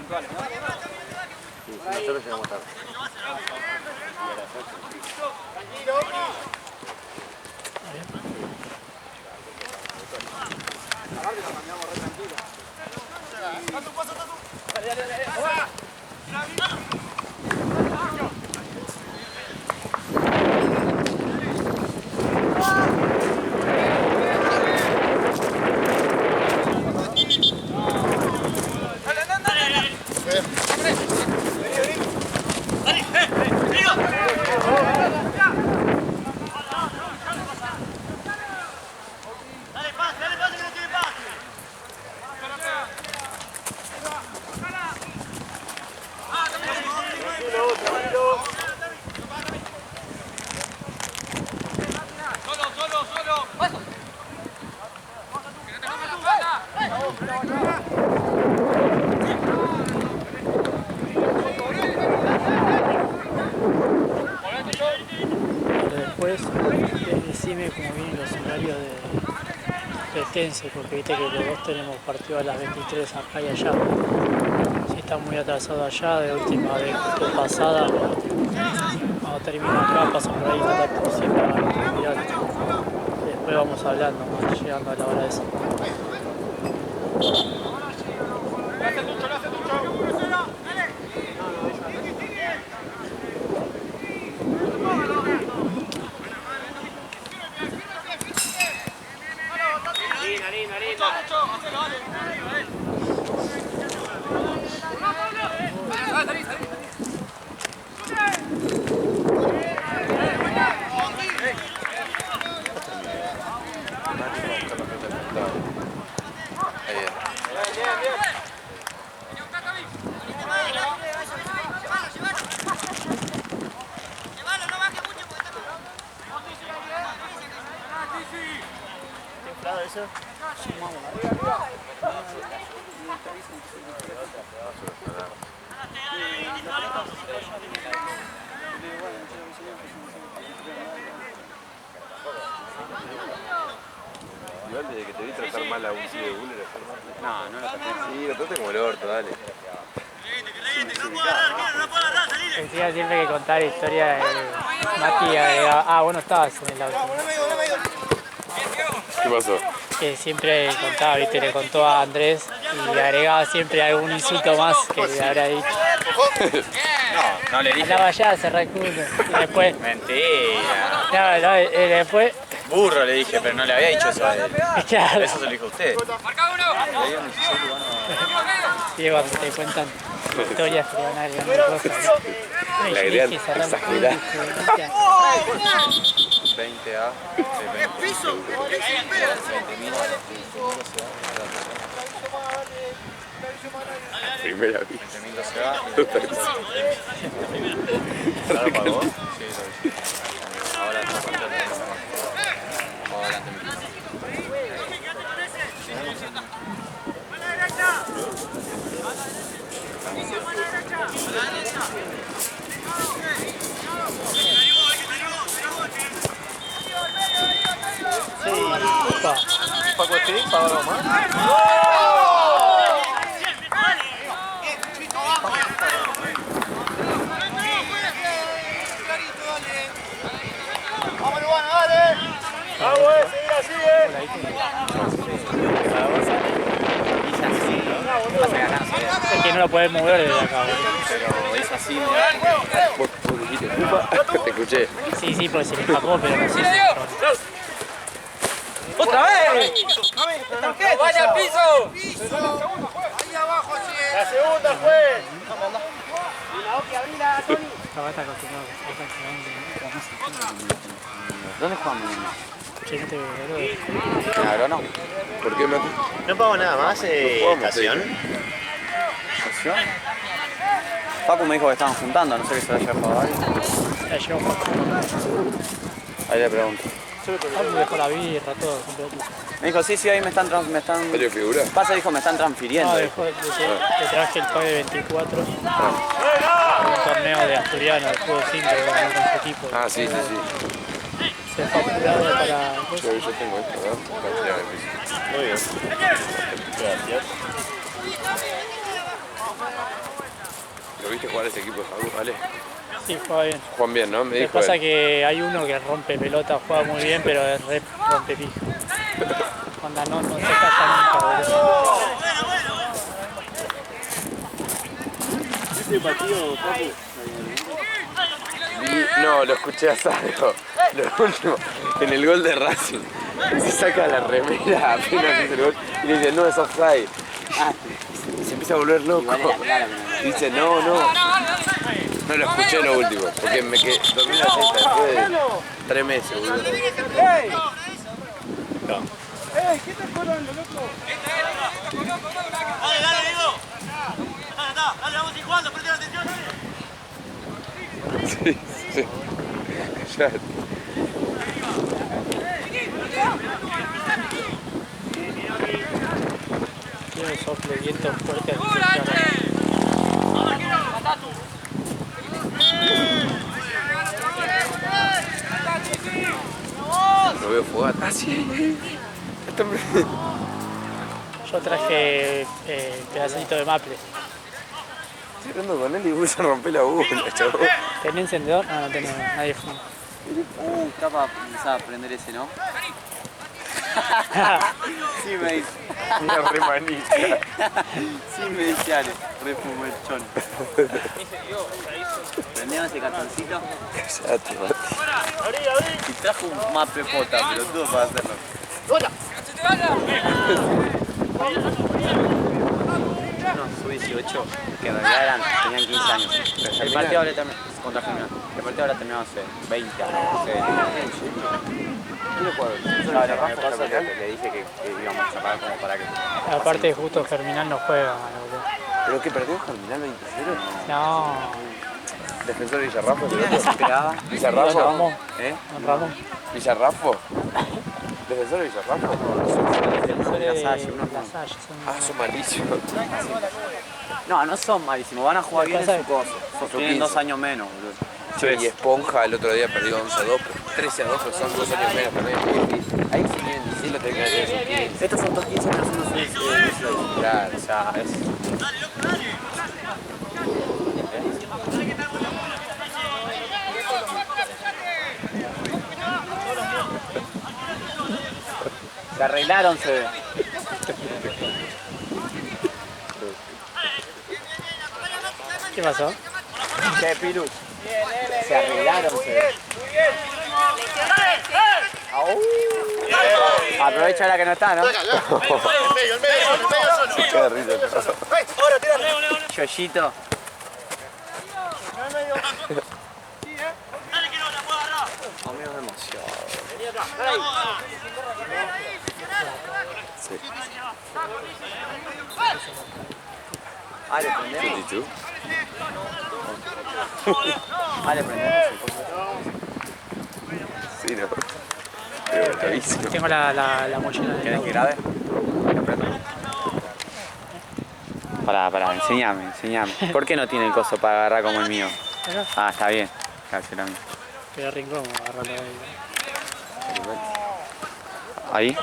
Sí, nosotros llegamos tarde. Después, decime cómo vienen los horarios de Tense, porque viste que los dos tenemos partido a las 23 acá y allá. Si está muy atrasado allá, de última vez justo pasada, cuando termina acá, pasa por ahí matar por siempre a la mundial. Después vamos hablando, más llegando a la hora esa. Igual desde que te vi tratar mal a un tío de Buller, No, no lo traté. sí, lo trataste como el orto, dale. Decía siempre que contar historia de Mati agregaba, vos no estabas en el auto. ¿Qué pasó? Que siempre contaba, viste, le contó a Andrés y le agregaba siempre algún insulto más que le habrá dicho. No le dije. Andaba allá a cerrar el culo. Y después, Mentira. no, después, Burro le dije, pero no le había dicho eso a él. claro, Eso se lo dijo a usted. y cuando te cuentan historias que van a agregar cosas. La agregan exagerada. 20 a 20.000. Primera vez. 20.000 se va. ¿Ahora pagó? Sí, ahora está contento. Vamos adelante, mi equipo. Paco Street, para nomás. Es que no lo puedes mover desde acá, boludo. Pero es así, Vos dijiste, culpa, te escuché. Sí, porque se le escapó, pero no sé si... ¡Otra vez! ¡Vaya al piso! Ahí abajo, ¡La segunda fue! Estaba acostumbrado. ¿Dónde jugamos? Che, no te veo, Claro, no. ¿Por qué, Mati? ¿No pago nada más, estación? ¿Estación? Paco me dijo que estaban juntando, no sé qué se vaya a jugar. Ya llegó Juan. Ahí le pregunto. Papu dejó la birra, todo, completo. Me dijo, sí, ahí me están... ¿Serio figura? Pasa, dijo, me están transfiriendo. No, dejó, te traje el pague 24. Un torneo de Asturiano, de fútbol 5, que ganó con su equipo. Ah, sí. Se fue apurado para... Yo tengo esto, ¿verdad? Para tirar el piso. Muy bien. Gracias. ¿Viste jugar ese equipo de Facu, vale? Sí, juega bien. Juegan bien, ¿no? Me Lo que dijo pasa él. que hay uno que rompe pelota, juega muy bien, pero es re rompe pija. Onda, no se calla nunca, boludo. ¿Este partido, Facu? No, lo escuché a Saro. Lo último, en el gol de Racing. Se saca la remera apenas dice el gol y le dice, no, es offside. Y se empieza a volver loco. Igual era clara, Y dice, no. No lo escuché lo último, porque me quedé dormí la siesta después de 3 meses, boludo. No. ¿Qué estás colando, loco? Dale, Diego. Dale, vamos a ir jugando, preste atención. Sí. Ya. Tiene sople viento fuerte. Lo veo fugar. Ah, sí. Yo traje pedacito de maple. Estoy hablando con él y voy a romper la bola, chavo. ¿Tenés encendedor? No tenemos, nadie fuma. Está para empezar a aprender ese, ¿no? Sí, me dice. Una remanita. Sí, me dice Ale. Re fumechón. ¿Prendieron ese cartoncito? Cállate, Mati. Y trajo un maple pota, pero todo para hacerlo. No, sub-18, que en realidad tenían 15 años. El partido ahora contra Germinal. El partido ahora terminó hace 20 años. Le dije que íbamos a sacar como para que... Aparte justo Germinal no juega, boludo. ¿Pero qué perdió Germinal 20-0? No, Defensor Villarrafo. ¿Quién se pegaba? Don Villarrafo. Ramón. ¿Eh? Don Ramón. Villarrafo. Defensor Villarrafo. Defensor de la Salle, unos Las Salle son... Ah, son malísimos. No son malísimos, van a jugar bien en su cosa. Tienen 2 años menos, boludo. Sí, y Esponja el otro día perdió 11-2, 13-2, pero son 2 años menos también. Ahí sí bien, sí lo tenía que decir. Estos son 15 menos unos 6. Claro. O sea, es... Se arreglaron, se ve. ¿Qué pasó? Che, Pirus. Se arreglaron, se ve. Aprovecha ahora que no está, ¿no? Qué risa. Yoyito. Amigo, es demasiado. Sí. Ale, prendemos. 52. Ale, prendemos. Sí, no. Pero bravísimo. Tengo la mochila de ¿Querés que grabe? Pará, enseñame. ¿Por qué no tiene el coso para agarrar como el mío? Acá. Ah, está bien. Cállate, mío. Queda rincón, agarrarlo ahí. Ahí.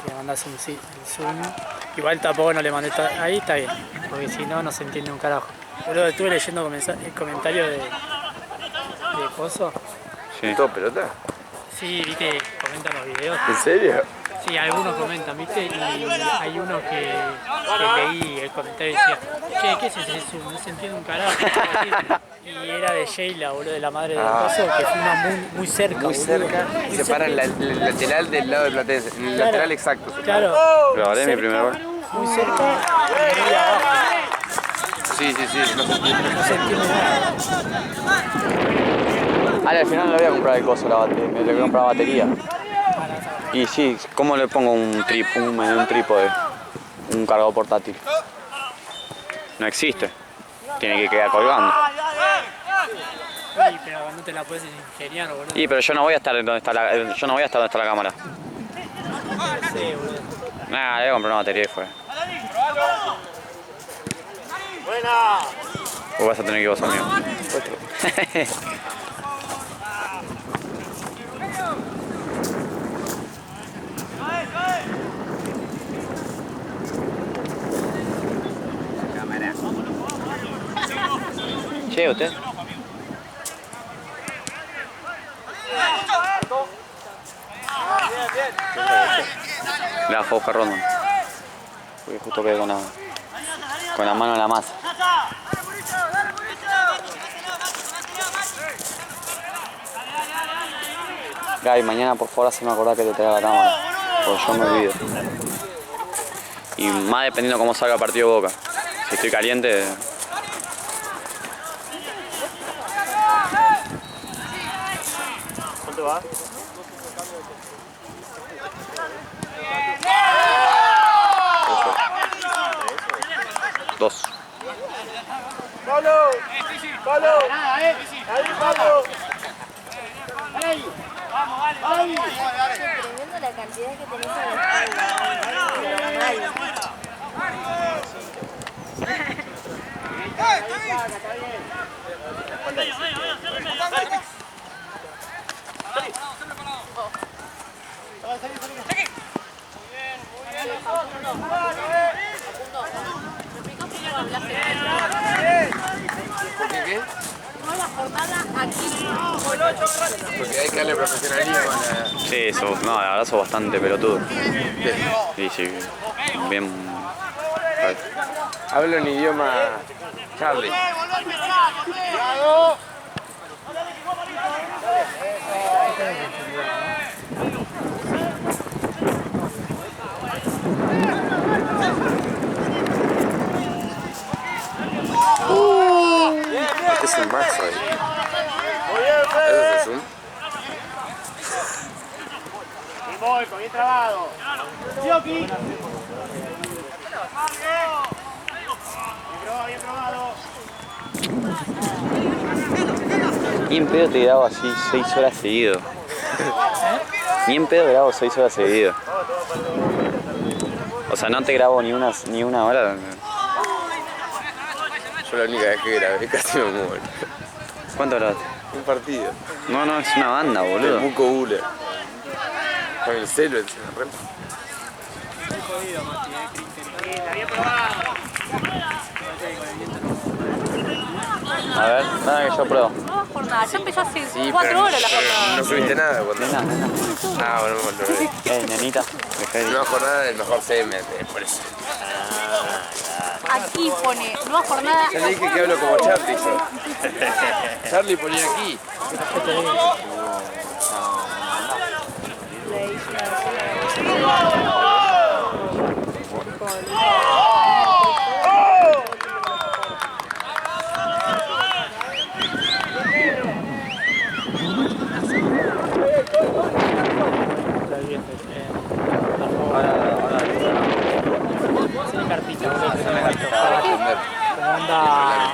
Le mandás un zoom. Igual tampoco no le mandé ahí está bien, porque si no, no se entiende un carajo. Boludo, estuve leyendo el comentario de Coso. Sí. ¿Todo pelota? Sí, viste, comentan los videos. ¿En serio? Sí, algunos comentan, viste, y hay uno que leí el comentario y decía, che, ¿qué es ese zoom? No se entiende un carajo. Y era de Sheila, boludo, de la madre de Coso, que filma muy cerca, Muy boludo. cerca y se para en el lateral del lado de Platense. En el Claro. lateral exacto. se para. Claro. Pero ahora es mi Cerca, primer gol. muy cerca y muy abajo. Sí, no se entiende. No se entiende nada. Ale, al final no le voy a comprar el coso, me le voy a comprar batería. Y sí, ¿cómo le pongo un trípode? Un cargador portátil. No existe. Tiene que quedar colgando. Sí, pero no te la puedes ingeniar, boludo. Y pero yo no voy a estar donde está la cámara. Sí, boludo. Nada, le voy a comprar una batería y fue. Vos vas a tener que ir vos, amigo. ¿Qué usted? La fue a buscar Rodman. Porque justo quedé con la mano en la masa. Gaby, mañana por favor haceme acordar que te traiga la cámara. Porque yo me olvido. Y más dependiendo cómo salga el partido de Boca. Si estoy caliente. ¿Cuánto va? Dos. ¡Pablo! ¡Pablo! ¡Ahí, Pablo! Tremendo la cantidad que tenés en la espalda. ¿Por qué qué? Nueva jornada aquí. Porque hay que darle profesionalismo a la... Sí, eso, no, la verdad sos bastante pelotudo. Sí, sí, bien. Hablo en idioma Charlie. Este es un Max hoy. ¿Eso es un? Bien trabado. Yoki. Bien probado. Ni en pedo te grabo así 6 horas seguido. Ni en pedo grabo 6 horas seguido. O sea, no te grabo ni una hora. Yo la única vez que grabé casi me muero. ¿Cuánto grabaste? Un partido. No, es una banda, El boludo. Muco Buller. Con el celo encima, re. A ver, nada que yo pruebo. Nueva jornada. Ya empezó hace Sí, 4 horas la pero jornada. no subiste nada cuando... Nena. Ah, bueno, me olvidé. Nenita. Una jornada del mejor CM, por eso. Aquí pone nueva jornada. Ya le dije que hablo como Charlie yo. Charlie ponía aquí. Tiene carpita, boludo. Haceme carpa.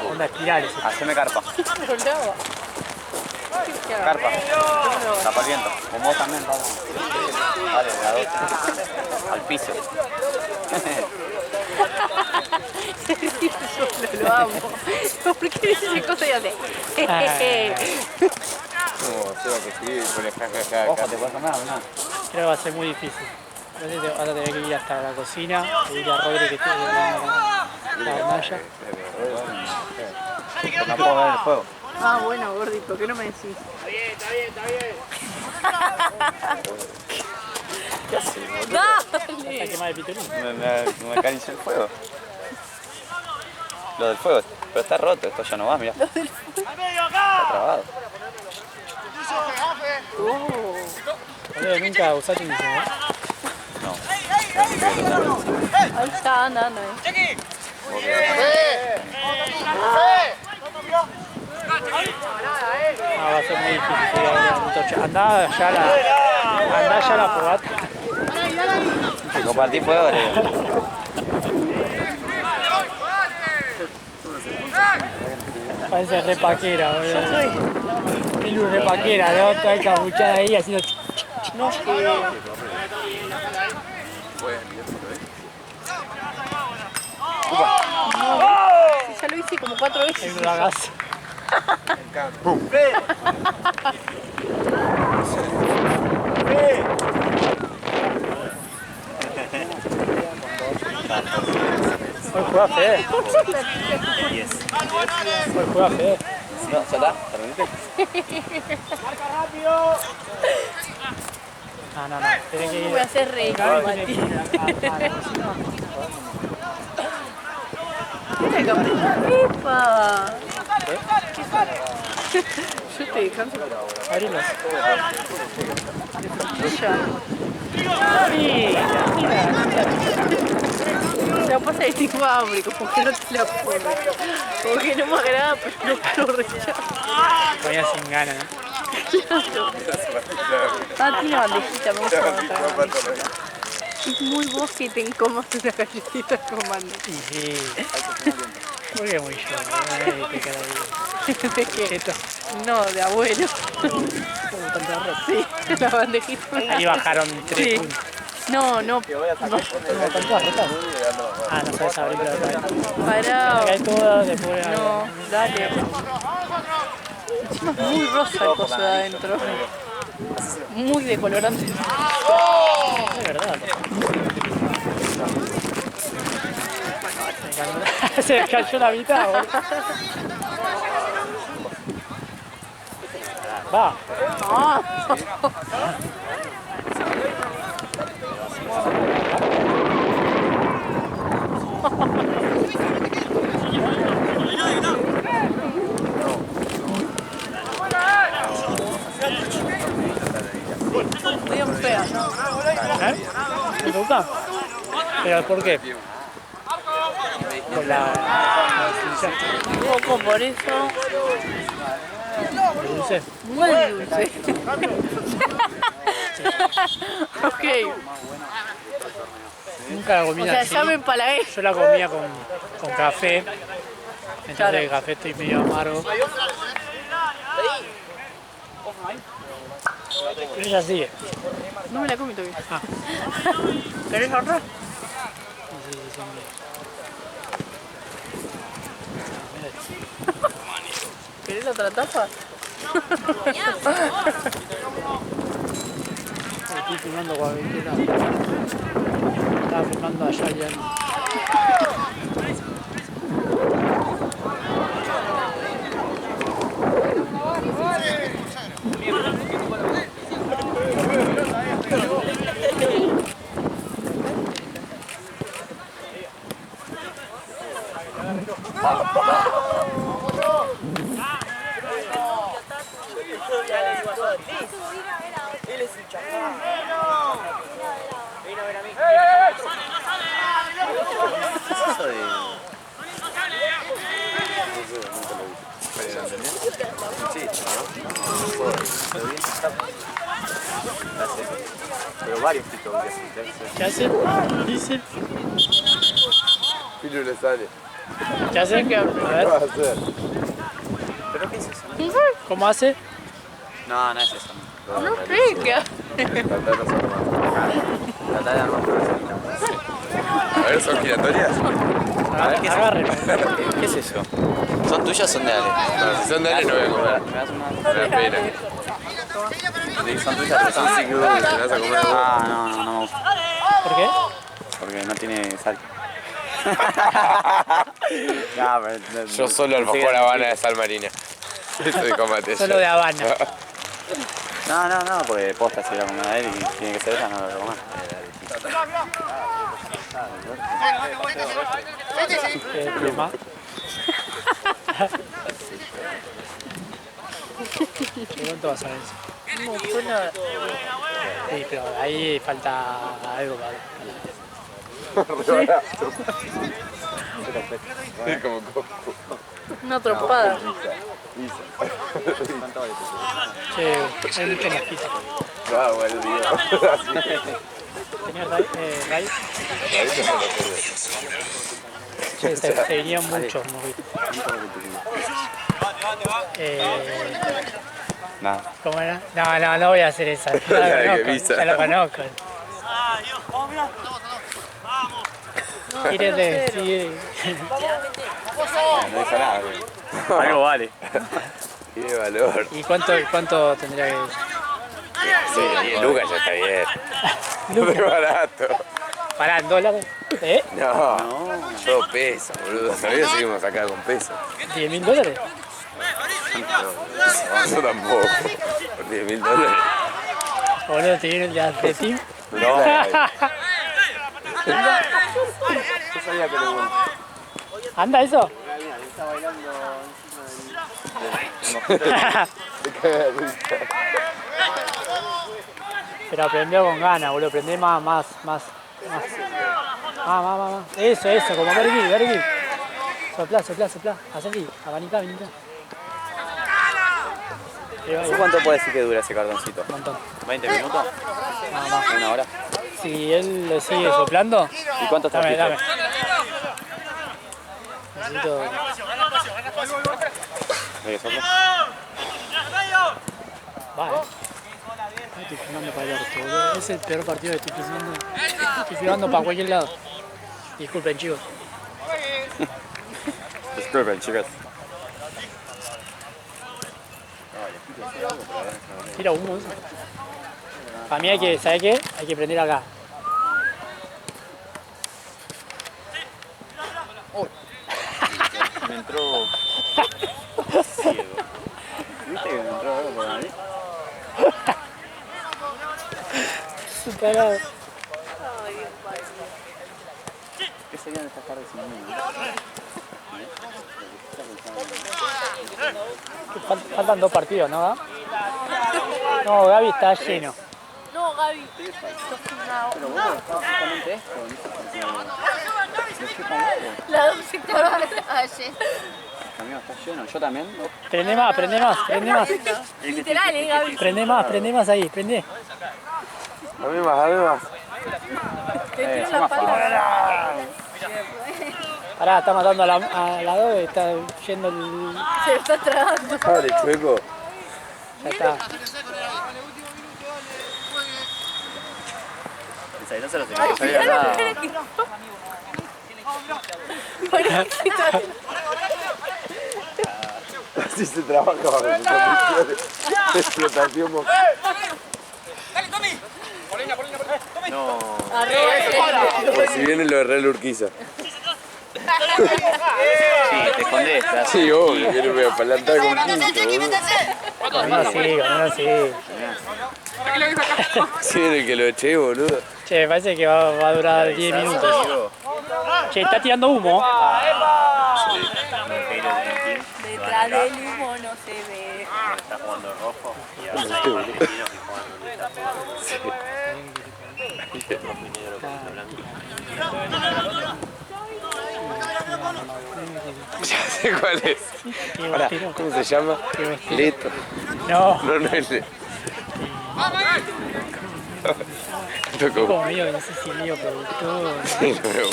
Como onda espirales. Haceme carpa. Carpa. Tapa el viento. Con vos también, vamos. Vale, de a dos. Al piso. Lo amo. ¿Por qué dice cosas y hace? Como Seba que escribe y pone jajaja. Ojo, ¿te puedes comer o no? Creo que va a ser muy difícil. Entonces vas a tener que ir hasta la cocina, pedirle a Rodri que tiene la hornalla. No puedo ver el juego. Ah, bueno, gordito, ¿qué no me decís? Está bien. Está ¡Dale! quemada de pitulín. Me acarició el fuego. Lo del fuego, pero está roto, esto ya no va, mirá. Está trabado. Boludo, nunca usaste un diseñador. No. Ahí está, anda. Ah, va a ser muy difícil. Andá ya la fogata. Te compartí fuego, le digo. Parece repaquera, boludo. Tiene un repaquera, ¿no? Toda encapuchada ahí haciendo... No, Sí, ya lo hice como 4 veces. no lo hagas. Hoy juega Fede. Hoy juega Fede. ¿Ya está? ¿Terminaste? Marca rápido. No, tenés que ir. Voy a hacer reír, Mati. Mira, capitán. ¡Epa! Yo te descanso. Abrilos. Ya. La pasa de tipo hambre, como que no te la pones. Como que no me agrada, pero no lo rechazo. Todavía sin ganas, ¿no? Ah, tiene bandejita, me gusta montar bandejita. Es muy vos que te encomas una galletita con bandeja. Y sí. ¿Por qué muy yo? Te queda ahí. ¿De qué? No, de abuelo. Como tanta ropa. Sí, la bandejita. Ahí bajaron 3 Sí. puntos. No. Como tantas ropas. Ah, no sabes abrirlo de acá. Pará. Acá hay todas, después. No, dale. Encima es muy rosa el coso de adentro. Muy decolorante. Es verdad. Se me cayó la mitad, boludo. Va. Ah. Bien fea. ¿Eh? ¿Me gusta? ¿Pero por qué? Por la definición. Un poco por eso. Dulce. Muy dulce. Ok. Nunca la O comí sea, así. ya me empalagué. Yo la comía con café. Entonces Claro. el café estoy medio amargo. Pero ella sigue. No me la comí todavía. Ah. ¿Querés ahorrar? Sí, ¿Querés otra tapa? Estoy filmando cualquiera. Estaba filmando allá ya. Pero varios TikToks. ¿Qué hace? Dice. Pilu le sale. ¿Qué hace? A ¿Qué ver, vas a hacer? ¿Pero qué es eso? ¿cómo hace? No, no es eso. No sé qué hace. Tratar los armas. Tratar de armar una A ver, ¿son giratorias? A ver, ¿qué es? Agarre. ¿Qué es eso? ¿Son tuyas o son de Ale? No, si son de Ale no voy a comer. ¿Me das una? Me da pena. Sí, son tuyas, pero Son son 5 dulces, ¿me vas a comer vos? Ah, no me gusta. ¿Por qué? Porque no tiene sal. No, pero, Yo solo alfajor Habana de sal marina. Estoy con mate. Solo de Habana. No, porque posta si la comer a él y tiene que ser esa, no la voy a comer. Pluma. ¿Cuánto vas a ver eso? No, suena. Sí, pero ahí falta algo para... Es como Goku. Una trompada. Che, hay mucho mosquito. No, bueno, digo. ¿Tenías raíz? Che, se venían muchos mosquitos. Nada. ¿Cómo era? No voy a hacer esa. Ya lo conozco. ¿Quieres decir? No dice nada, güey. Algo vale. Tiene valor. ¿Y cuánto tendría que...? Sí, 10 lucas ya está bien. Muy barato. Pará, ¿en dólares? ¿Eh? No, todo peso, boludo. Todavía seguimos acá con peso. ¿10.000 dólares? Eso tampoco. Por $10.000. Boludo, te viene el de Atletim. No. Yo sabía que lo ¿Anda eso? está bailando encima del... Se caga de risa. Pero aprendió con ganas, boludo. Aprendé más. Eso, como Vergil. Soplá. Haz aquí, abanicá. ¿Eso cuánto puede decir que dura ese cartoncito? Un montón. ¿20 minutos? Nada más. ¿Una hora? Si él le sigue soplando, ¿Y cuántos dame. trapitos? Necesito... ¿Hay que soplar? Va, estoy filmando para el orto, boludo. Es el peor partido que estoy filmando. Estoy filmando para cualquier lado. Disculpen, chicos. Disculpen, chicas. Tira humo eso. Para mí hay que, ¿sabes qué? Hay que prender acá. Me entró... ciego. ¿Viste que me entró algo por ahí? Superado. ¿Qué serían estas tardes sin mí? Faltan 2 partidos, ¿no? ¿Va? No, Gaby está lleno. No, Gaby. Pero bueno, estaba justamente esto. La 12 estaba ayer. El camión está lleno, yo también. Prende más. Literal, Gaby. Prende más ahí, prende. Dame más. Te tiro son la más pala. Pará, está matando a la 2 y está yendo el... Se lo está tragando. Dale, chueco. Ya está. No se lo tengo que salir al lado. Así se trabaja bajo sus condiciones de explotación. No. Por si viene lo de Real Urquiza. Sí, te escondés. te haces- Sí, obvio, que no me voy a palantar con punto, Con uno sí. Sí, en el que lo eché, boludo. Che, parece que va a durar 10 minutos. Che, está tirando humo. Detrás del humo no se ve. Está jugando rojo y ahora hay argentinos que juegan Ya sé cuál es. Qué Pará, vestido. ¿cómo se llama? Qué vestido. Leto. No, No es Leto. Tocó. como medio, no sé si medio productor. Sí, lo veo.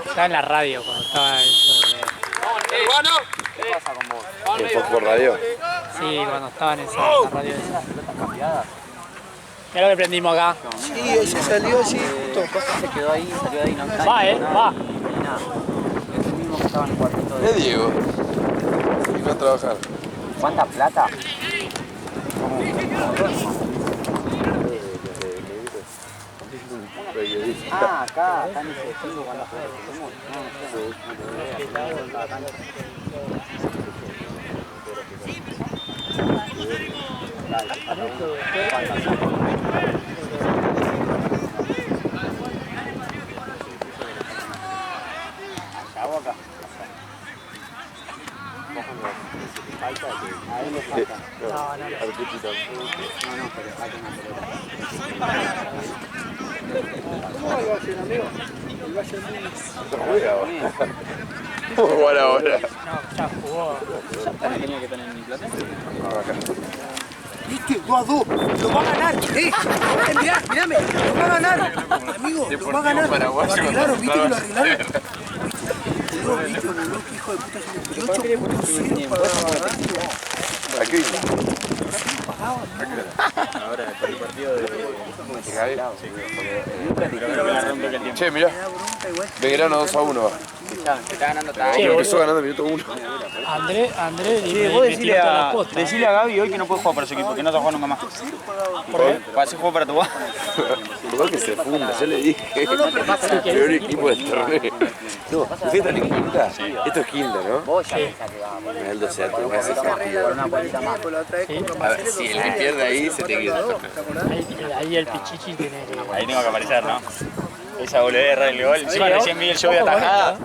Estaba en la radio cuando estaba eso de... ¿En Fox Radio? Sí, cuando estaba en esa la radio esa. Mira lo que prendimos acá. Sí, ese salió así justo. Se quedó ahí, salió de ahí, no Va. Ni nada. Ese mismo que estaba en el cuartito de... Es Diego. Vino a trabajar. ¿Cuánta plata? Ah, acá en ese tengo cuando ¿Cómo jugar ahora? No, ya jugó. tenía que tener mi plata. ¿Viste? 2-2. Lo va a ganar. Mirame. Lo va a ganar. Amigo, lo va a ganar. Lo arreglaron, ¿viste que lo arreglaron? ¿Viste, boludo? ¿Qué hijo de puta? 8.0 para Aquí. Ahora, por el partido de... Che, mirá. Belgrano 2-1. Se está ganando Che, Pero empezó boludo. ganando minuto 1. André, Vos me tiró toda la posta. decile a Gaby hoy que no puede jugar para su equipo, que no se juega nunca más. ¿Por qué? Para ese juego para tu Igual que se funda, yo le dije. El peor equipo del torneo. No, ¿ustedes están en quinta? Esto es quinta, ¿no? Sí. Aldo se tuvo ese sentido. A ver, si el que pierde ahí se te queda. Ahí el Pichichi tiene que... Ahí tengo que aparecer, ¿no? Esa bolera el gol. Encima recién vi el show de atajada.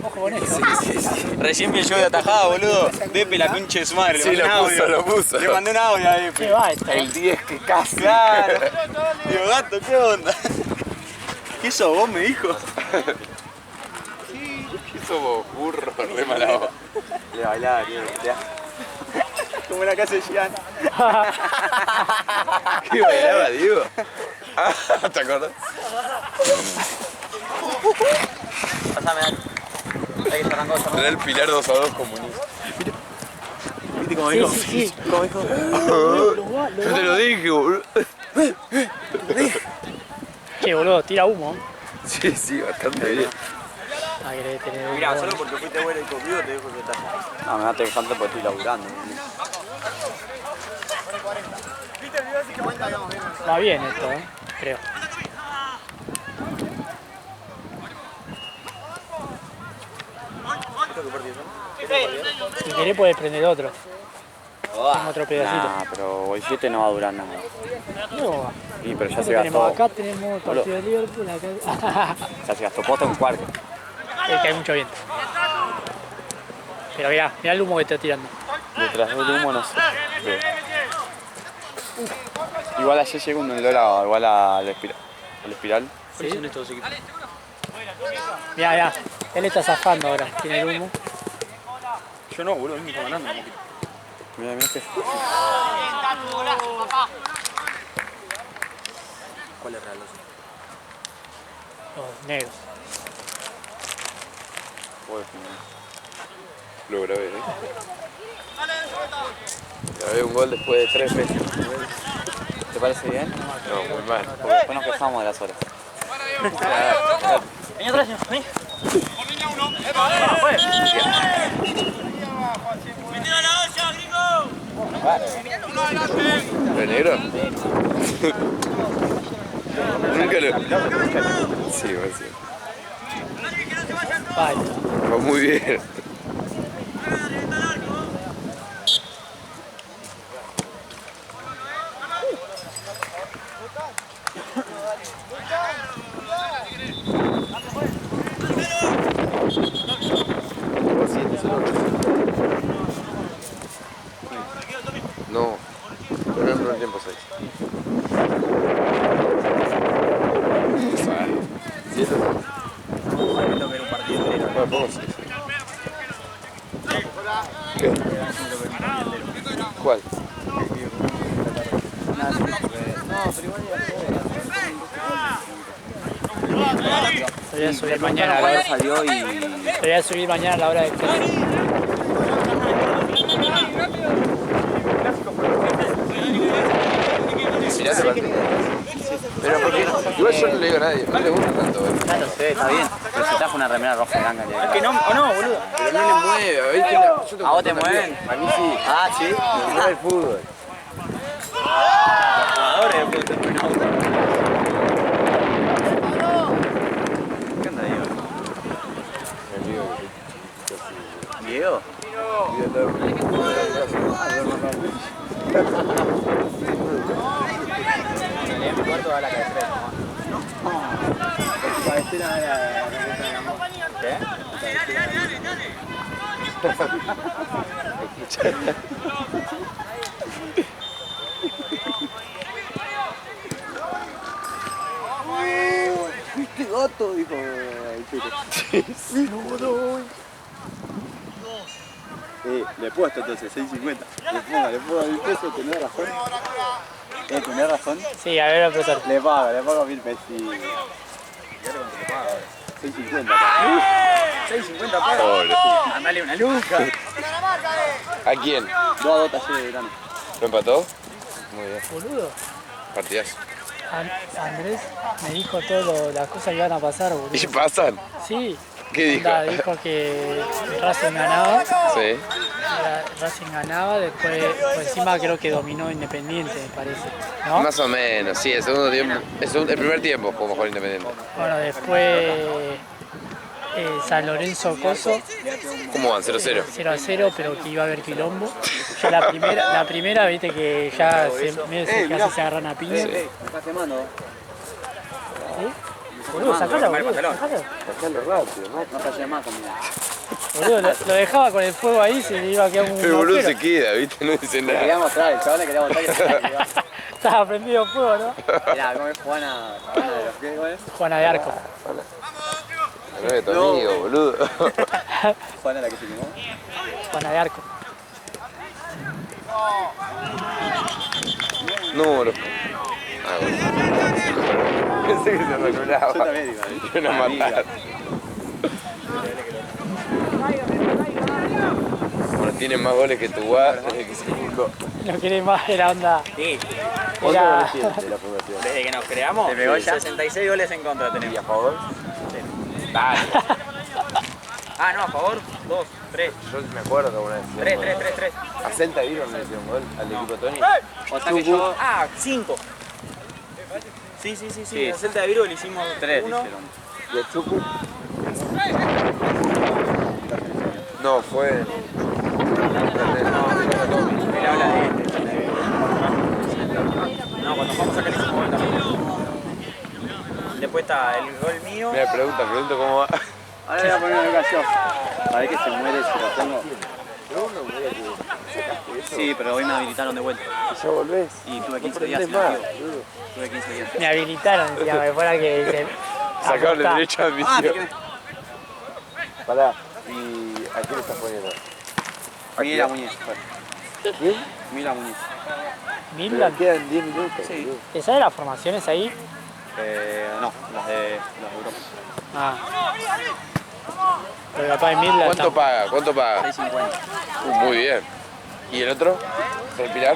Ojo con eso. Recién vi el show de atajada, boludo. Depe la pinche de su madre. Sí, lo puso. Le mandé un audio a Depe. ¿Qué va esto? El 10 que casi. Claro. Digo, gato, ¿qué onda? ¿Qué sos vos, me dijo? ¿Qué somos burros? Re mala voz. Le bailaba, tío. Como en la casa de Gian. ¿Qué bailaba, Diego? ¿Te acordás? Pásame, dale. Ahí que se arrancó. Era el Pilar 2-2 comunista. ¿Viste cómo Sí, dijo? sí, sí. ¿Cómo dijo? Yo te lo dije, boludo. Che, boludo, tira humo. Sí, sí, bastante bien. Ah, querés tener humo. Mira, solo porque fuiste bueno y conmigo te dejo que estás. No, me vas a tener que falta porque estoy laburando. Va bien esto, creo. Si querés puedes prender otro. Tengo otro pedacito. Nah, pero hoy 7 no va a durar nada. No, Sí, pero ya nosotros se tenemos gastó. acá, tenemos el partido de Liverpool, acá. Ya se gastó posta un cuarto. Es que hay mucho viento. Pero mirá el humo que está tirando. Detrás del humo no sé. Sí. Igual ayer llegó un olor igual al espiral. ¿Sí? Mirá, él está zafando ahora, tiene el humo. Yo no, boludo, él me está ganando. Mira, mira que. ¿Cuál es reloj? Los negros. Lo grabé, Grabé un gol después de 3 meses. ¿Te parece bien? No, muy mal. Porque después nos quejamos de las horas. Vení atrás, señor, vení. ¿Pero negro? Nunca lo... Sí, va, sí. Vale. Va muy bien. No, pero no en el tiempo 6. ¿Sí eso? Bueno, pongo 6. ¿Qué? ¿Cuál? Voy a subir mañana a la hora. Salió y. Voy a subir mañana a la hora de clase. Mirá ese partido. Pero porque igual yo no le digo a nadie, no le gusta tanto. Ya lo sé, está bien. Pero se trajo una remera roja y blanca. Es que no, o no, boludo. Pero no le mueve, ¿viste? Yo tengo ¿A vos te contacto. mueven? A mí sí. Ah, sí. Me mueve el fútbol. Los jugadores después de terminar. ¿Qué onda, Diego? ¿Diego? En mi cuarto va la cabecera. ¿Qué? ¿Viste gato? Dijo el Le he puesto entonces 6.50. Le pongo 1000 pesos, tenés razón. ¿Tenés razón? Sí, a ver, profesor. Le pago 1000 pesos. ¿Y ahora cuánto le pago? 6.50. 6.50 pago. Pobre. Andale una luca. ¿A quién? 2-2 talleres de verano. ¿Lo empató? Muy bien. Boludo. Partidazo. Andrés me dijo todas las cosas que iban a pasar, boludo. ¿Y pasan? Sí. ¿Qué dijo? Dijo que Racing ganaba Sí. Racing ganaba, después por encima creo que dominó Independiente, me parece, ¿no? Más o menos, sí, el segundo tiempo, el primer tiempo jugó mejor Independiente. Bueno, después San Lorenzo Coso, ¿Cómo van? 0-0. 0-0, pero que iba a haber quilombo. Ya la primera viste que ya casi se agarran a piña. Sí. Está quemando. ¿Sí? Boludo, sacalo, boludo, sacalo. Sacalo rápido, ¿no? No fallé más, comida. Boludo, lo dejaba con el fuego ahí, se le iba a quedar un El boludo agujero. se queda, ¿viste? No dice Le quería nada. mostrar, el chaval le quería mostrar que se Estaba prendido fuego, ¿no? Mirá, ¿cómo es Juana de los pies, güey? Juana de Arco. La novia de tu amigo, boludo. Juana la que se quemó. Juana de Arco. Número. Ah, bueno. Pensé que se regulaba. Yo también digo, Me iban a matar. Bueno, tiene más goles que tu guarda desde que se fundó. No querés más, era onda. Sí, ¿Cuántos Era... goles tiene de la fundación? desde que nos creamos, ¿Te pegó ya? 66 goles en contra ¿Y tenemos. a favor? Dale. Ah, no, a favor, 2, 3. Yo me acuerdo una vez. 3. A Celta vieron le hicieron gol al equipo Tony. O sea que yo... Ah, 5. Sí. En Celta de Vigo le hicimos 3 1. hicieron. ¿Y a Chucu? No, fue. Él habla de este. No, cuando jugamos acá le hicimos gol también. Después está el gol mío. Mira, pregunto cómo va. Ahora voy a poner una ocasión. A ver que se muere si lo tengo. Sí, pero hoy me habilitaron de vuelta. ¿Ya volvés? Y tuve No 15 días prendés sin más, activo. boludo. Tuve 15 días. Me habilitaron, decía, me fuera que dice. Sacaron el apostá. derecho de Ah, admisión. Pará, ¿y a quién estás poniendo? Mira Muñiz. ¿Quién? Mira Muñiz. Pero Milán. quedan 10 minutos. Sí. boludo. ¿Te sabes las formaciones ahí? No, las de Europa. Ah. Pero capaz de Milán. ¿Cuánto paga? 6.50. Muy bien. ¿Y el otro? ¿El Pilar?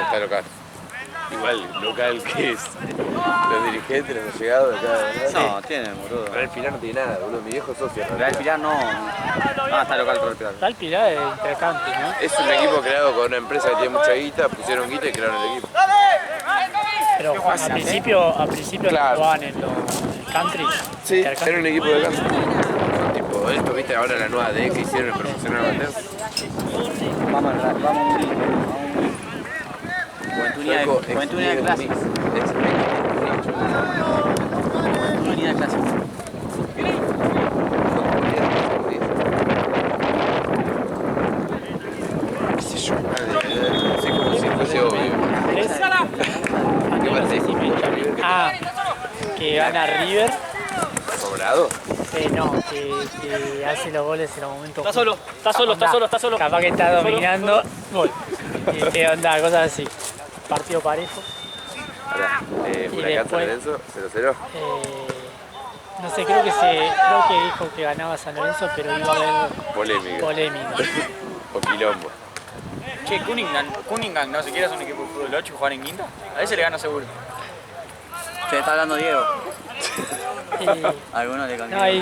Está local. Igual, local que es. Los dirigentes, los llegados de acá. ¿Verdad? No, tienen, boludo. Real Pilar no tiene nada, boludo. Mi viejo es socio. de Real Pilar no. Ah, está local Real Pilar. Tal Pilar de intercountry, ¿no? Es un equipo creado con una empresa que tiene mucha guita, pusieron guita y crearon el equipo. Pero al principio Claro. jugaban en los country. Sí, intercountry. era un equipo de canto. Tipo, esto, viste, ahora la nueva D que hicieron el profesional amateur. Vamos a un link. Juventud Unida de Clásico. Unida de Clásico. Qué sé yo, sí, como si fuese obvio. ¿Tres? ¿Qué parece? Ah, que gana River. ¿Sobrado? No, que hace los goles en los momentos. Está solo, está solo. Capaz que está dominando. Gol. Y qué onda, cosas así. Partido parejo. Ahora, Huracán San Lorenzo, 0-0. No sé, creo que dijo que ganaba San Lorenzo, pero iba a haber Polémica. polémica. O quilombo. Che, Cunningham, no sé, ¿quieres un equipo de fútbol 8 y jugar en quinta? A ese le gano seguro. Se está hablando Diego. Y- Algunos le cambió. no, y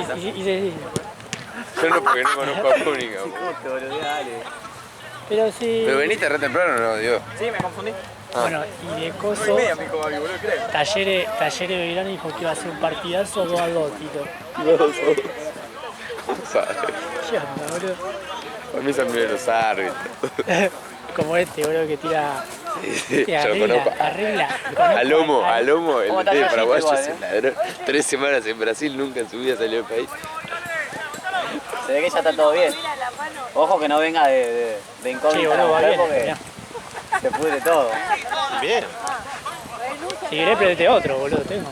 Yo no, porque no conozco a Cunningham. pero sí. Pero veniste re temprano, ¿no, Dios? Sí, me confundí. Bueno, y de coso, 9:30 me dijo Gaby, boludo, ¿crees? Talleres Belgrano dijo que iba a ser un partidazo 2-2, Tito. ¿Sabes? ¿Qué onda, boludo? A mí son medio los árbitros. Como este, boludo, que tira. Sí, yo lo conozco. Arregla. A Lomo, el ¿Cómo está de Yoshito paraguayo igual, se ladró 3 semanas en Brasil, nunca en su vida salió del país. Se ve que ya está todo bien. Ojo que no venga de Sí, incógnita boludo, va bien. porque Mirá. se pudre todo. Bien. Si querés, prendete otro, boludo, tengo.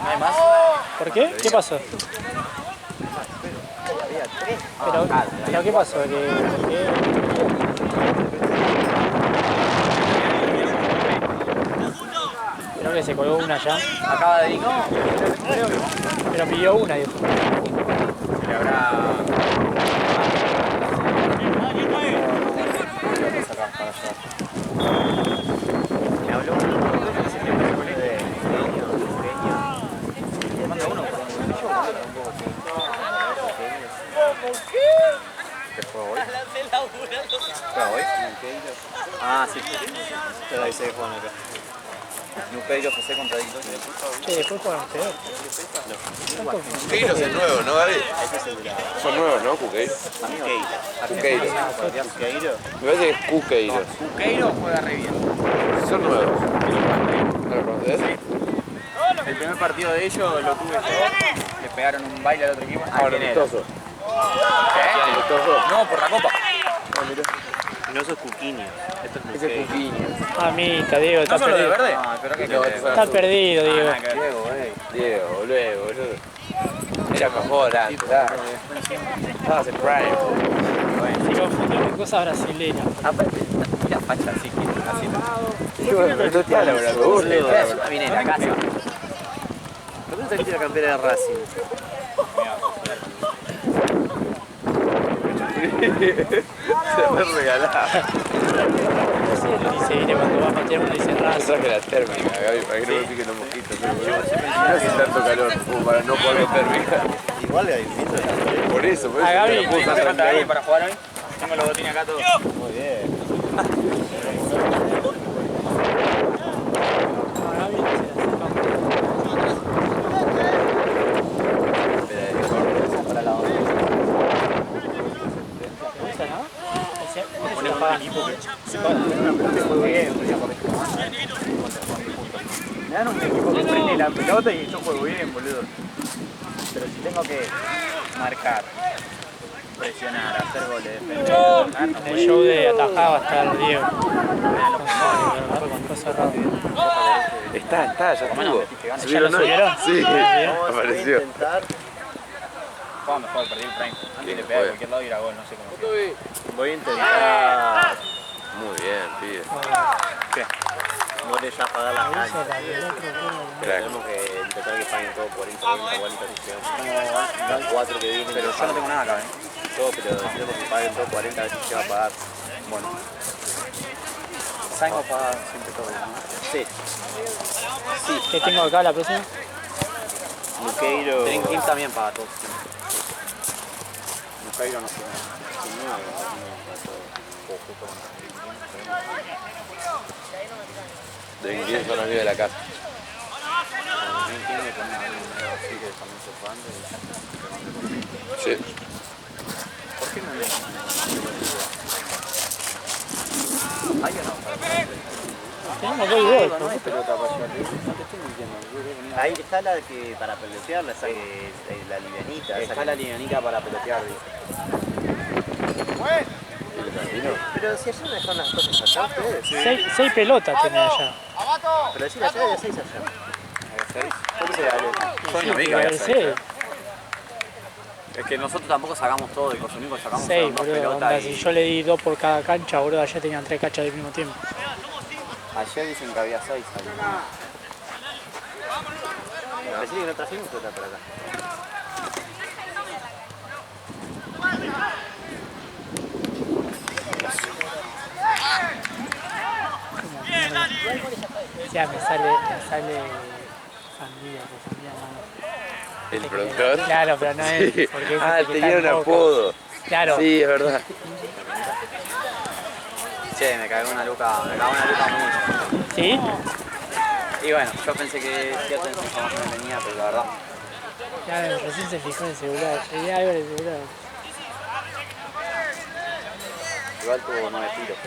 ¿No hay más? ¿Por qué? ¿Qué pasó? Pero ¿qué pasó? Creo que se colgó una ya. Acaba de ir, no. Pero pidió una, dijo. Le habrá. Me habló un de ¿Qué fue hoy? ¿Fue hoy? Ah, sí. Pero ahí se juegan acá. Nuqueiro, José contradictorio. Che, después juegan ustedes. Cuqueiro es el nuevo, ¿no, Gaby? Son nuevos, ¿no? Cuqueiro. Cuqueiro. Nuqueiro. Me parece que es Cuqueiro. Cuqueiro juega re bien. Son nuevos. ¿No lo conoces? El primer partido de ellos lo tuve yo. Le pegaron un baile al otro equipo. Ahora, ¿Quién era? amistoso. ¿Qué? Amistoso. No, por la copa. No, eso es Cuquinho. Esto es Ese es Nuqueiro. Cuquinho. Mamita, Diego, está ¿No son los de perdido. verde? No, pero que No, Está perdido, Diego. Diego, boludo. Era mejor antes, estabas en prime. Se confundió con cosas brasileñas. Mira, facha, así que así. Sí, bueno, pero no está laburando. Vos le das. Viene de la casa. ¿Por qué no trajiste la campera de Racing? Se me regalaba. Dice, viene cuando va a patear uno dice Yo raza. traje la térmica, Gaby, para que no me piquen los mosquitos. No hace tanto calor como para no poner térmica. Igual hay distinto. Por eso A Gaby, me la puse ¿No te falta alguien a para jugar hoy? Tengo los botines acá todos. Muy bien. Me dan un equipo que prende la pelota y yo juego bien, boludo. Pero si tengo que marcar, presionar, hacer goles, defender, En el show de atajada va a estar Diego. Con cosas rápidas. Está, ya estuvo. ¿Ya ¿Subieron lo hoy? subieron? Sí, Vamos a apareció. intentar. juega mejor, perdí el prime. Antes le pegaba a cualquier lado y era gol, no sé cómo. Voy a intentar. Muy bien, pibe. ¿Qué? Mole ya pagar las canchas. Crack. Tenemos que intentar que paguen todo 40, 40 si llegamos. Van 4 que vienen. Pero yo no tengo nada acá, Todo, pero tenemos que paguen todo 40 a ver si se va a pagar. Bueno. Sainz paga siempre todo, ¿no? Sí. ¿Qué tengo acá la próxima? Nuqueiro. Trinkin también paga todo. Nuqueiro no sé. De inglés son amigos de la casa. Sí. ¿Por qué no le ¿Hay o no? Tenemos dos goles. No hay pelota para llevar. No te estoy mintiendo. Ahí está la que para pelotear, la livianita. Está la livianita para pelotear, dice. Pero si allá no dejan las cosas allá ustedes. Seis pelotas tiene allá. Pero decir allá había 6 allá. ¿Por qué Yo no vi que había seis. Es que nosotros tampoco sacamos todo de Cosunico, sacamos Seis, solo dos boludo. pelotas Onda, y... si yo le di 2 por cada cancha, boludo, allá tenían 3 canchas al mismo tiempo. Ayer dicen que había 6. Decir que no trajimos pelota por acá. Ya me sale sandía, que sandía no. ¿El productor? Claro, pero no es. Sí. Porque es Ah, el que tenía está un en Boca. apodo. Claro. Sí, es verdad. Che, me cagó una luca mucho. ¿Sí? Y bueno, yo pensé que cierta información venía, pero la verdad. Ya recién se fijó en el celular. Llegué algo en el celular. Igual tuvo 9 tiros.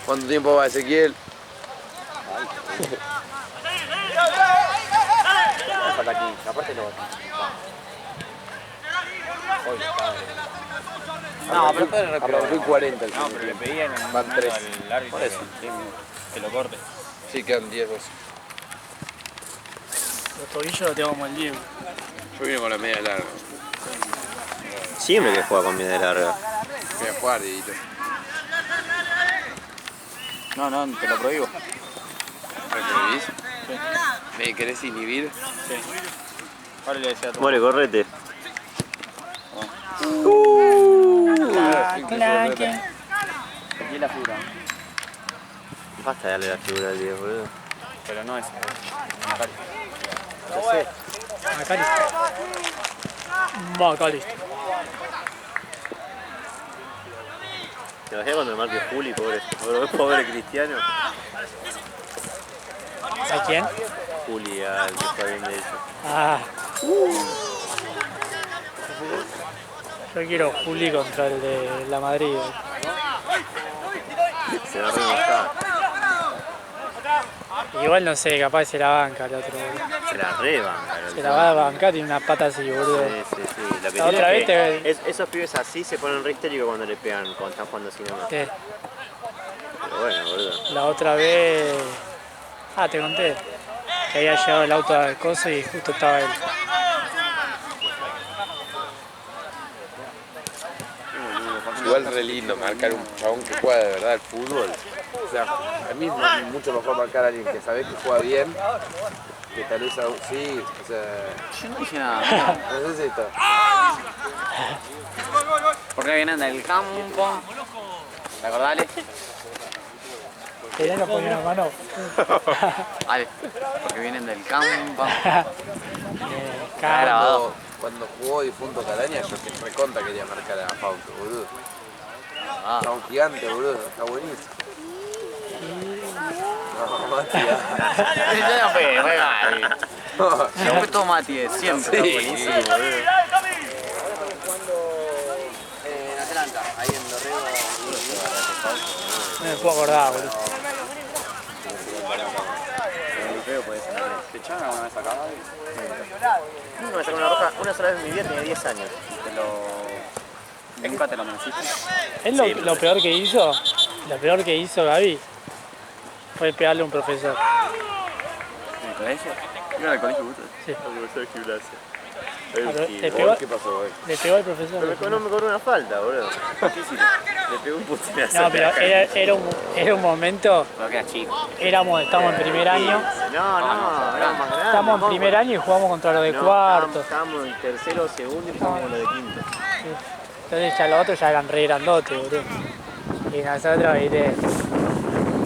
¿Cuánto tiempo va Ezequiel? Me falta 15, aparte lo No, pero fue re Arrancó 40 el No, pero le pedían en un Van momento 3. al árbitro Por eso. que lo corte. Sí, quedan 10 2. Los tobillos los tengo como el Diego. Yo vine con la media larga. Siempre que juega con media larga. Voy a jugar, Dieguito. No, te lo prohíbo. ¿Me prohibís? ¿Me querés inhibir? Sí. Ahora le decía a tu Mole, correte. Claque. aquí la figura. Basta de darle la figura al Diego, boludo. Pero no es una carta. No sé. Acá McAllister. ¿Te imaginas cuando marque Juli, pobre Cristiano? ¿A quién? Juli, al que está bien de hecho. Ah. Yo quiero Juli contra el de la Madrid. Se va a remontar. Igual no sé, capaz se la banca el otro. Se la rebanca. Se la va a bancar, tiene una pata así, boludo. Sí. Lo que La otra vez te... esos pibes así se ponen re histéricos cuando le pegan, cuando están jugando así nomás. ¿Qué? Pero bueno, boludo. La otra vez... Ah, te conté. Que había llegado el auto al coso y justo estaba él. Igual re lindo marcar un chabón que juega de verdad al fútbol. O sea, a mí es mucho mejor marcar a alguien que sabés que juega bien, que tal vez a un... Sí, o sea... Yo no dije nada. No sé si está. Porque vienen del campo. ¿Te acordás, Ale? Quería no poner una mano. Ale, porque vienen del campo. Claro. Cuando jugó Difunto Calaña, yo que recontra quería marcar a Fausto, boludo. Ah. Está un gigante, boludo, está buenísimo. No, Matías. Yo no fue Gaby. Yo fue todo Mati, siempre. Sí, Buenísimo, sí. boludo. En Atlanta, ahí en Dorrego. No me puedo acordar, boludo. ¿Te echaron alguna vez acá, Gaby? Me sacó una roja una sola vez en mi vida, tenía 10 años. ¿Nunca te lo mencionaste? Es lo peor que hizo Gaby fue pegarle a un profesor. ¿En el colegio? ¿Iba al colegio vos? Sí. Profesor de gimnasia. Le pegó, ¿Qué pasó, güey? le pegó al profesor. No me cobró una falta, boludo. Le pegó un putinazo. No, pero era un momento, Porque era chico. estamos en primer año, No, éramos más grandes. estamos en primer año y jugamos contra los de cuarto. Estábamos en tercero, segundo y jugamos con los de quinto. Entonces ya los otros ya eran re grandotes, boludo. Y nosotros, viste,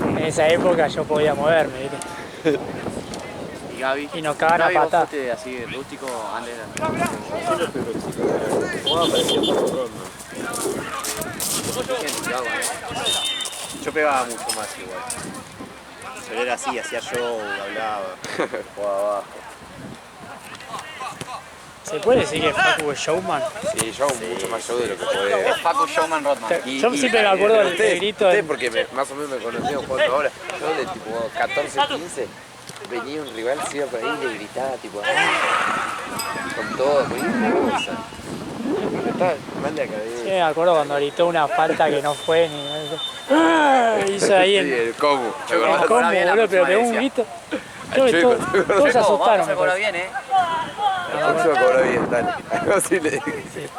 en esa época yo podía moverme, viste. ¿Y Gaby? Y nos cagan a Gaby, ¿vos patada. fuiste así rústico antes de...? Siempre fui rústico, pero jugaba parecido por ronda. Yo pegaba mucho más igual. Pero era así, hacía show, hablaba, jugaba abajo. ¿Se puede decir que Facu es showman? Sí, yo mucho más show de lo que podía. Es Facu Showman Rodman. Yo siempre me acuerdo del grito Ustedes de... porque más o menos me conocían jugando ahora. Yo de tipo 14, 15, venía un rival, se iba por ahí y le gritaba tipo ¡ah! Con todo, ponía una bolsa. Estaba mal de la Sí, cabeza. me acuerdo cuando gritó una falta que no fue ni... Hizo ahí Sí, en... el combo. ¿te El acordás? combo, bien la boludo, pero pegó un próxima grito. Yo que Chueco, todos ¿te acordás? todos se asustaron. Se me cobra parece. bien, El próximo cobró bien, dale. Algo así le dije.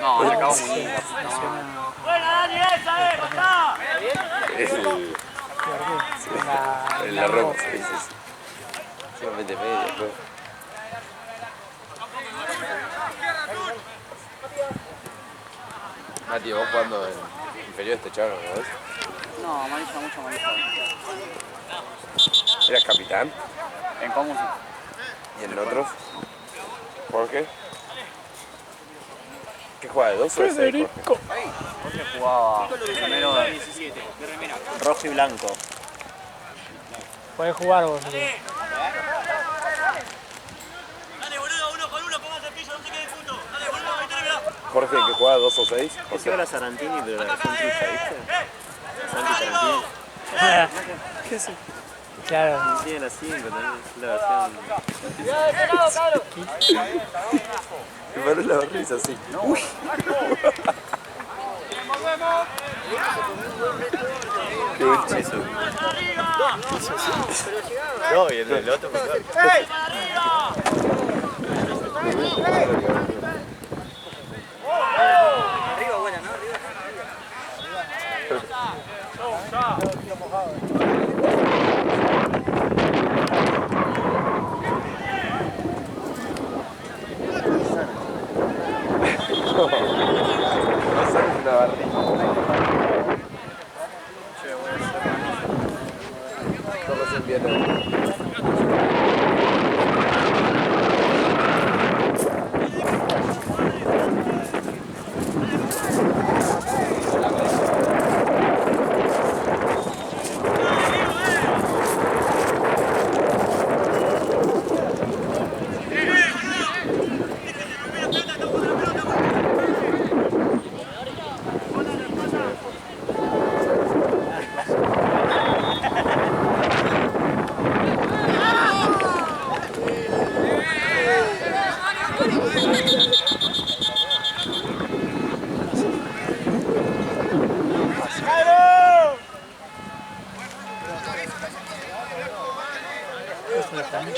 No, le acabo muy bien. Es el la Roma, sí, sí. Solamente media, pues. Mati, vos jugando en inferior te echaron, ¿no ves? No, amarilla, mucho amarilla. ¿Eras capitán? ¿En cómo? ¿Y en otros? ¿Jorge? ¿Qué juega de 2 o de 6? Federico. Jorge jugaba primero Rojo y blanco. Podés jugar vos. boludo. Jorge, que juega 2 o 6. Es igual a Sarantini, pero la versión trucha, ¿viste? Santi Sarantini. ¿Qué sé? Claro. Tiene la 5 también, es la versión... Me paró la risa así. Uy. Qué buen chizo. No, y el otro... No sabes una barriga. Yo recién vi a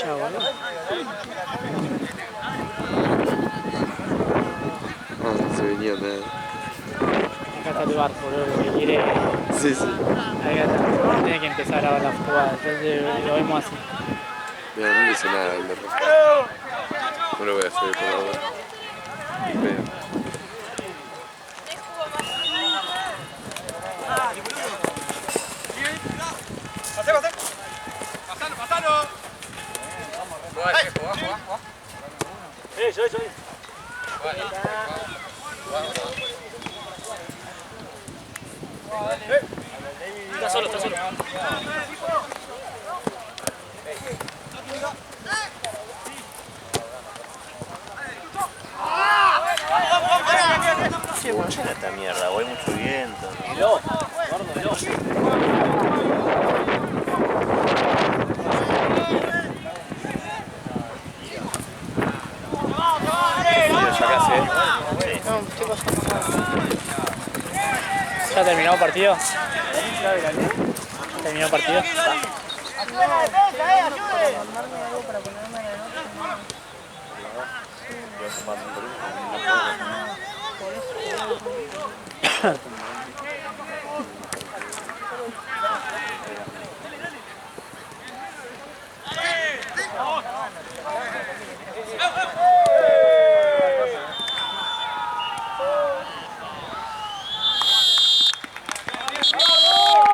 cancha, boludo. Ah, se venía nada. Acá está el bar, boludo, lo que quiere. Sí, sí. Acá está. Tiene que empezar a grabar la jugada, entonces lo vemos así. Mira, no le hice nada al de rojo. No lo voy a subir por ahora. Ni pedo. Está solo, está solo. Mucha esta mierda, voy mucho viento. ¿Ya terminó el partido? ¿Terminó el partido?